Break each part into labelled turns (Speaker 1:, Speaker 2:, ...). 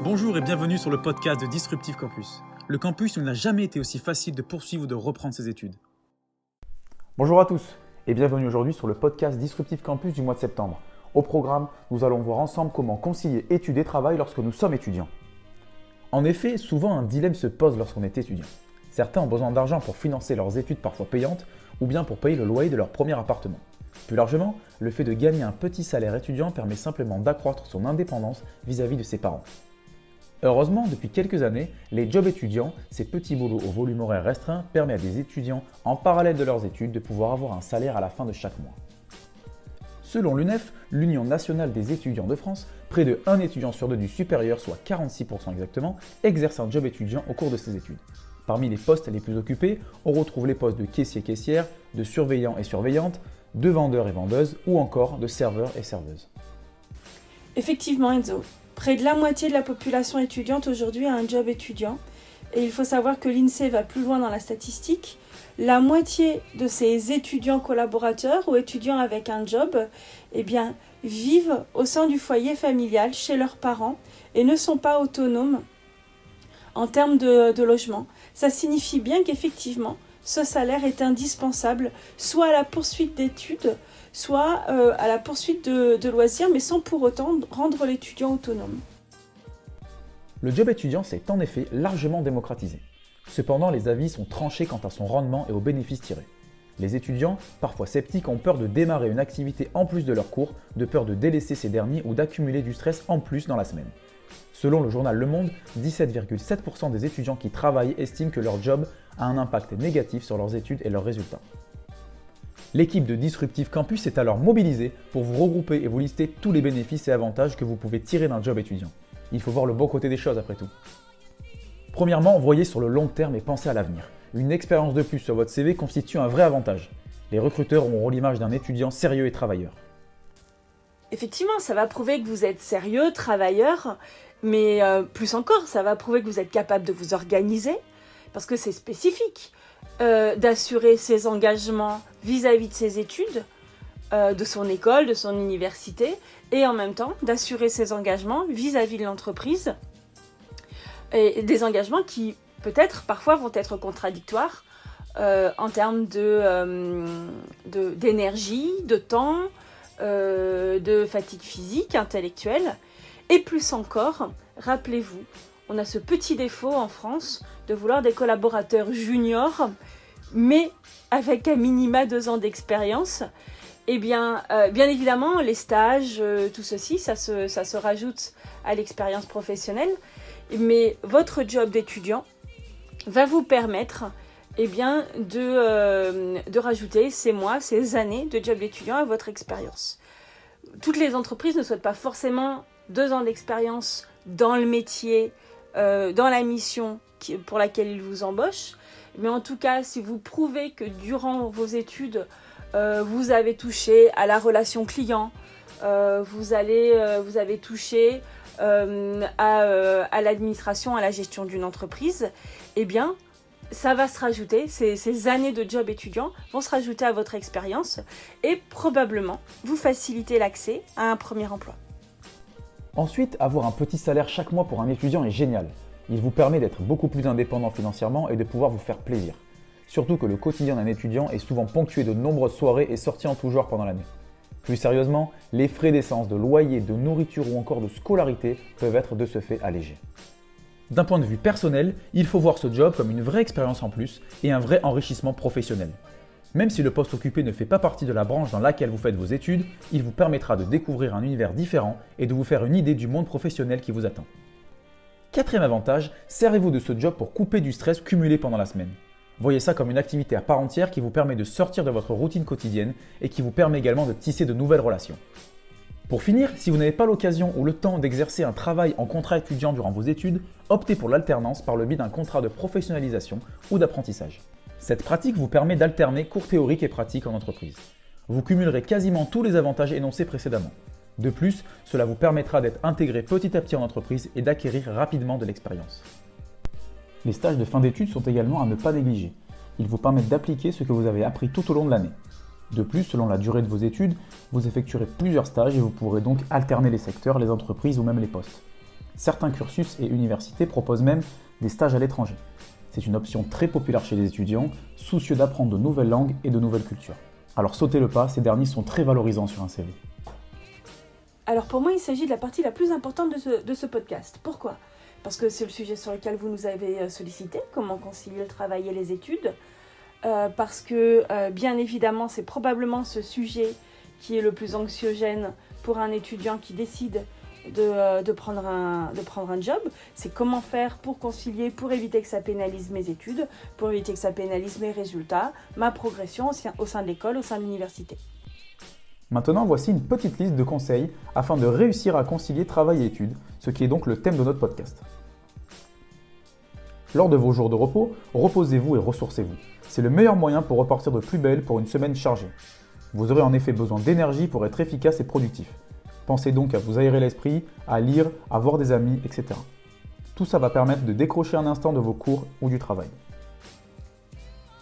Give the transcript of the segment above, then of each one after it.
Speaker 1: Bonjour et bienvenue sur le podcast de Disruptive Campus. Le campus où il n'a jamais été aussi facile de poursuivre ou de reprendre ses études.
Speaker 2: Bonjour à tous et bienvenue aujourd'hui sur le podcast Disruptive Campus du mois de septembre. Au programme, nous allons voir ensemble comment concilier études et travail lorsque nous sommes étudiants. En effet, souvent un dilemme se pose lorsqu'on est étudiant. Certains ont besoin d'argent pour financer leurs études parfois payantes ou bien pour payer le loyer de leur premier appartement. Plus largement, le fait de gagner un petit salaire étudiant permet simplement d'accroître son indépendance vis-à-vis de ses parents. Heureusement, depuis quelques années, les jobs étudiants, ces petits boulots au volume horaire restreint, permettent à des étudiants, en parallèle de leurs études, de pouvoir avoir un salaire à la fin de chaque mois. Selon l'UNEF, l'Union nationale des étudiants de France, près de 1 étudiant sur 2 du supérieur, soit 46% exactement, exerce un job étudiant au cours de ses études. Parmi les postes les plus occupés, on retrouve les postes de caissier-caissière, de surveillant et surveillante, de vendeur et vendeuse ou encore de serveur et serveuse.
Speaker 3: Effectivement Enzo, près de la moitié de la population étudiante aujourd'hui a un job étudiant et il faut savoir que l'INSEE va plus loin dans la statistique. La moitié de ces étudiants collaborateurs ou étudiants avec un job vivent au sein du foyer familial chez leurs parents et ne sont pas autonomes en termes de logement. Ça signifie bien qu'effectivement, ce salaire est indispensable soit à la poursuite d'études, soit à la poursuite de loisirs, mais sans pour autant rendre l'étudiant autonome.
Speaker 2: Le job étudiant s'est en effet largement démocratisé. Cependant, les avis sont tranchés quant à son rendement et aux bénéfices tirés. Les étudiants, parfois sceptiques, ont peur de démarrer une activité en plus de leurs cours, de peur de délaisser ces derniers ou d'accumuler du stress en plus dans la semaine. Selon le journal Le Monde, 17,7% des étudiants qui travaillent estiment que leur job a un impact négatif sur leurs études et leurs résultats. L'équipe de Disruptive Campus est alors mobilisée pour vous regrouper et vous lister tous les bénéfices et avantages que vous pouvez tirer d'un job étudiant. Il faut voir le bon côté des choses après tout. Premièrement, voyez sur le long terme et pensez à l'avenir. Une expérience de plus sur votre CV constitue un vrai avantage. Les recruteurs auront l'image d'un étudiant sérieux et travailleur.
Speaker 3: Effectivement, ça va prouver que vous êtes sérieux, travailleur, mais plus encore, ça va prouver que vous êtes capable de vous organiser, parce que c'est spécifique, d'assurer ses engagements vis-à-vis de ses études, de son école, de son université, et en même temps d'assurer ses engagements vis-à-vis de l'entreprise, et des engagements qui peut-être parfois vont être contradictoires en termes d'énergie, de temps, de fatigue physique, intellectuelle, et plus encore, rappelez-vous, on a ce petit défaut en France de vouloir des collaborateurs juniors, mais avec à minima 2 ans d'expérience. Eh bien, bien évidemment, les stages, tout ceci, ça se rajoute à l'expérience professionnelle, mais votre job d'étudiant va vous permettre de rajouter ces mois, ces années de job d'étudiant à votre expérience. Toutes les entreprises ne souhaitent pas forcément 2 ans d'expérience dans le métier, dans la mission pour laquelle ils vous embauchent. Mais en tout cas, si vous prouvez que durant vos études, vous avez touché à la relation client, vous avez touché à l'administration, à la gestion d'une entreprise, eh bien, ça va se rajouter, ces années de job étudiant vont se rajouter à votre expérience et probablement vous faciliter l'accès à un premier emploi.
Speaker 2: Ensuite, avoir un petit salaire chaque mois pour un étudiant est génial. Il vous permet d'être beaucoup plus indépendant financièrement et de pouvoir vous faire plaisir. Surtout que le quotidien d'un étudiant est souvent ponctué de nombreuses soirées et sorties en tout genre pendant l'année. Plus sérieusement, les frais d'essence, de loyer, de nourriture ou encore de scolarité peuvent être de ce fait allégés. D'un point de vue personnel, il faut voir ce job comme une vraie expérience en plus et un vrai enrichissement professionnel. Même si le poste occupé ne fait pas partie de la branche dans laquelle vous faites vos études, il vous permettra de découvrir un univers différent et de vous faire une idée du monde professionnel qui vous attend. Quatrième avantage, servez-vous de ce job pour couper du stress cumulé pendant la semaine. Voyez ça comme une activité à part entière qui vous permet de sortir de votre routine quotidienne et qui vous permet également de tisser de nouvelles relations. Pour finir, si vous n'avez pas l'occasion ou le temps d'exercer un travail en contrat étudiant durant vos études, optez pour l'alternance par le biais d'un contrat de professionnalisation ou d'apprentissage. Cette pratique vous permet d'alterner cours théoriques et pratiques en entreprise. Vous cumulerez quasiment tous les avantages énoncés précédemment. De plus, cela vous permettra d'être intégré petit à petit en entreprise et d'acquérir rapidement de l'expérience. Les stages de fin d'études sont également à ne pas négliger. Ils vous permettent d'appliquer ce que vous avez appris tout au long de l'année. De plus, selon la durée de vos études, vous effectuerez plusieurs stages et vous pourrez donc alterner les secteurs, les entreprises ou même les postes. Certains cursus et universités proposent même des stages à l'étranger. C'est une option très populaire chez les étudiants, soucieux d'apprendre de nouvelles langues et de nouvelles cultures. Alors sautez le pas, ces derniers sont très valorisants sur un CV.
Speaker 3: Alors pour moi, il s'agit de la partie la plus importante de ce podcast. Pourquoi ? Parce que c'est le sujet sur lequel vous nous avez sollicité, comment concilier le travail et les études. Parce que, bien évidemment, c'est probablement ce sujet qui est le plus anxiogène pour un étudiant qui décide de prendre un job. C'est comment faire pour concilier, pour éviter que ça pénalise mes études, pour éviter que ça pénalise mes résultats, ma progression au sein de l'école, au sein de l'université.
Speaker 2: Maintenant, voici une petite liste de conseils afin de réussir à concilier travail et études, ce qui est donc le thème de notre podcast. Lors de vos jours de repos, reposez-vous et ressourcez-vous. C'est le meilleur moyen pour repartir de plus belle pour une semaine chargée. Vous aurez en effet besoin d'énergie pour être efficace et productif. Pensez donc à vous aérer l'esprit, à lire, à voir des amis, etc. Tout ça va permettre de décrocher un instant de vos cours ou du travail.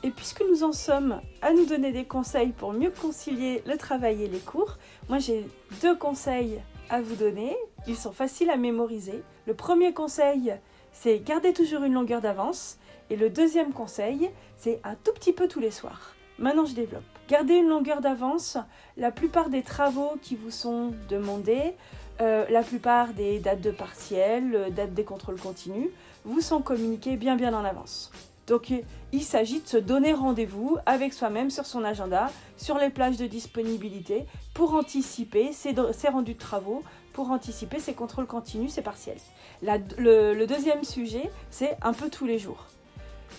Speaker 3: Et puisque nous en sommes à nous donner des conseils pour mieux concilier le travail et les cours, moi j'ai 2 conseils à vous donner. Ils sont faciles à mémoriser. Le premier conseil, c'est garder toujours une longueur d'avance. Et le deuxième conseil, c'est un tout petit peu tous les soirs. Maintenant, je développe. Gardez une longueur d'avance. La plupart des travaux qui vous sont demandés, la plupart des dates de partiel, dates des contrôles continus, vous sont communiqués bien en avance. Donc, il s'agit de se donner rendez-vous avec soi-même sur son agenda, sur les plages de disponibilité, pour anticiper ses rendus de travaux, pour anticiper ses contrôles continus, ses partiels. Le deuxième sujet, c'est un peu tous les jours.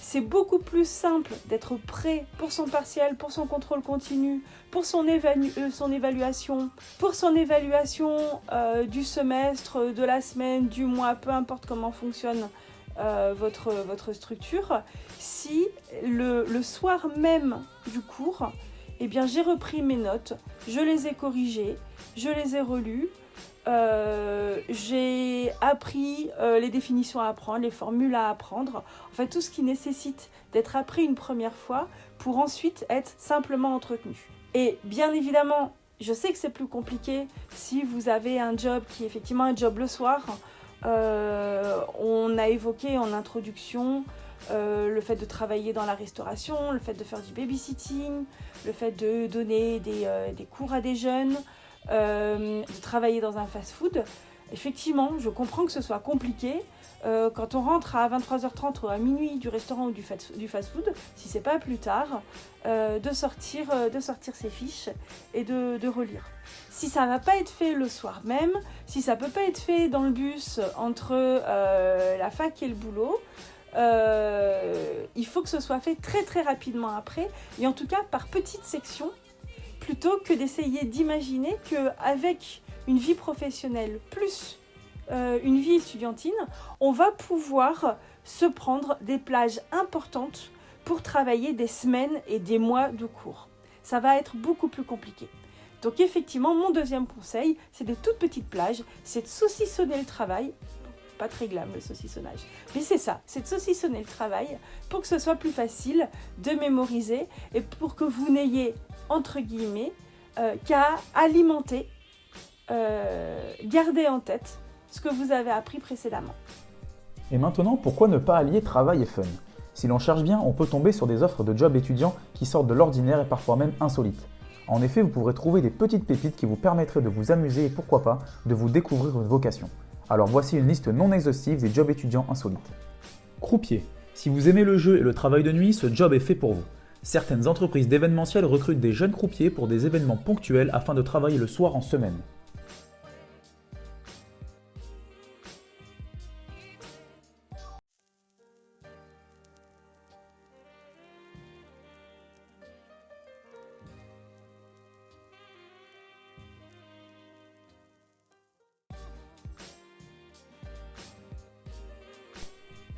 Speaker 3: C'est beaucoup plus simple d'être prêt pour son partiel, pour son contrôle continu, pour son évaluation, du semestre, de la semaine, du mois, peu importe comment fonctionne votre structure, si le soir même du cours, eh bien, j'ai repris mes notes, je les ai corrigées, je les ai relues, j'ai appris les définitions à apprendre, les formules à apprendre, en fait tout ce qui nécessite d'être appris une première fois pour ensuite être simplement entretenu. Et bien évidemment, je sais que c'est plus compliqué si vous avez un job qui est effectivement un job le soir. On a évoqué en introduction le fait de travailler dans la restauration, le fait de faire du babysitting, le fait de donner des cours à des jeunes, de travailler dans un fast-food. Effectivement, je comprends que ce soit compliqué quand on rentre à 23h30 ou à minuit du restaurant ou du fast-food, si c'est pas plus tard, de sortir ses fiches et de relire. Si ça va pas être fait le soir même, si ça peut pas être fait dans le bus entre la fac et le boulot, il faut que ce soit fait très rapidement après, et en tout cas par petites sections, plutôt que d'essayer d'imaginer qu'avec une vie professionnelle plus une vie estudiantine, on va pouvoir se prendre des plages importantes pour travailler des semaines et des mois de cours. Ça va être beaucoup plus compliqué. Donc effectivement, mon deuxième conseil, c'est des toutes petites plages, c'est de saucissonner le travail. Pas très glam le saucissonnage, mais c'est ça, c'est de saucissonner le travail pour que ce soit plus facile de mémoriser et pour que vous n'ayez, entre guillemets, qu'à alimenter, garder en tête ce que vous avez appris précédemment.
Speaker 2: Et maintenant, pourquoi ne pas allier travail et fun ? Si l'on cherche bien, on peut tomber sur des offres de job étudiants qui sortent de l'ordinaire et parfois même insolites. En effet, vous pourrez trouver des petites pépites qui vous permettraient de vous amuser et pourquoi pas de vous découvrir une vocation. Alors voici une liste non exhaustive des jobs étudiants insolites. Croupier. Si vous aimez le jeu et le travail de nuit, ce job est fait pour vous. Certaines entreprises d'événementiel recrutent des jeunes croupiers pour des événements ponctuels afin de travailler le soir en semaine.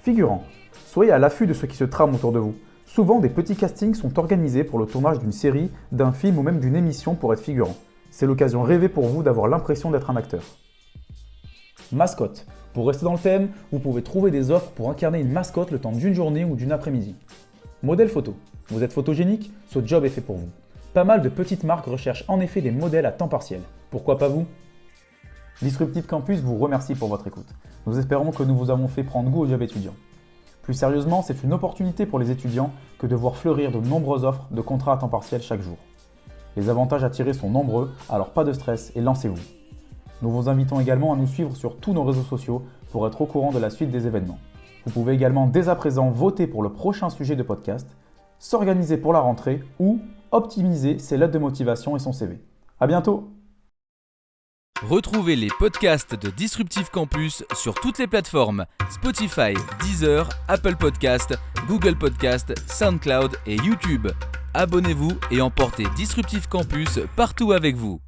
Speaker 2: Figurant. Soyez à l'affût de ce qui se trame autour de vous. Souvent, des petits castings sont organisés pour le tournage d'une série, d'un film ou même d'une émission pour être figurant. C'est l'occasion rêvée pour vous d'avoir l'impression d'être un acteur. Mascotte. Pour rester dans le thème, vous pouvez trouver des offres pour incarner une mascotte le temps d'une journée ou d'une après-midi. Modèle photo. Vous êtes photogénique ? Ce job est fait pour vous. Pas mal de petites marques recherchent en effet des modèles à temps partiel. Pourquoi pas vous ? Disruptive Campus vous remercie pour votre écoute. Nous espérons que nous vous avons fait prendre goût au job étudiant. Plus sérieusement, c'est une opportunité pour les étudiants que de voir fleurir de nombreuses offres de contrats à temps partiel chaque jour. Les avantages à tirer sont nombreux, alors pas de stress et lancez-vous. Nous vous invitons également à nous suivre sur tous nos réseaux sociaux pour être au courant de la suite des événements. Vous pouvez également dès à présent voter pour le prochain sujet de podcast, s'organiser pour la rentrée ou optimiser ses lettres de motivation et son CV. À bientôt!
Speaker 4: Retrouvez les podcasts de Disruptive Campus sur toutes les plateformes Spotify, Deezer, Apple Podcasts, Google Podcasts, SoundCloud et YouTube. Abonnez-vous et emportez Disruptive Campus partout avec vous.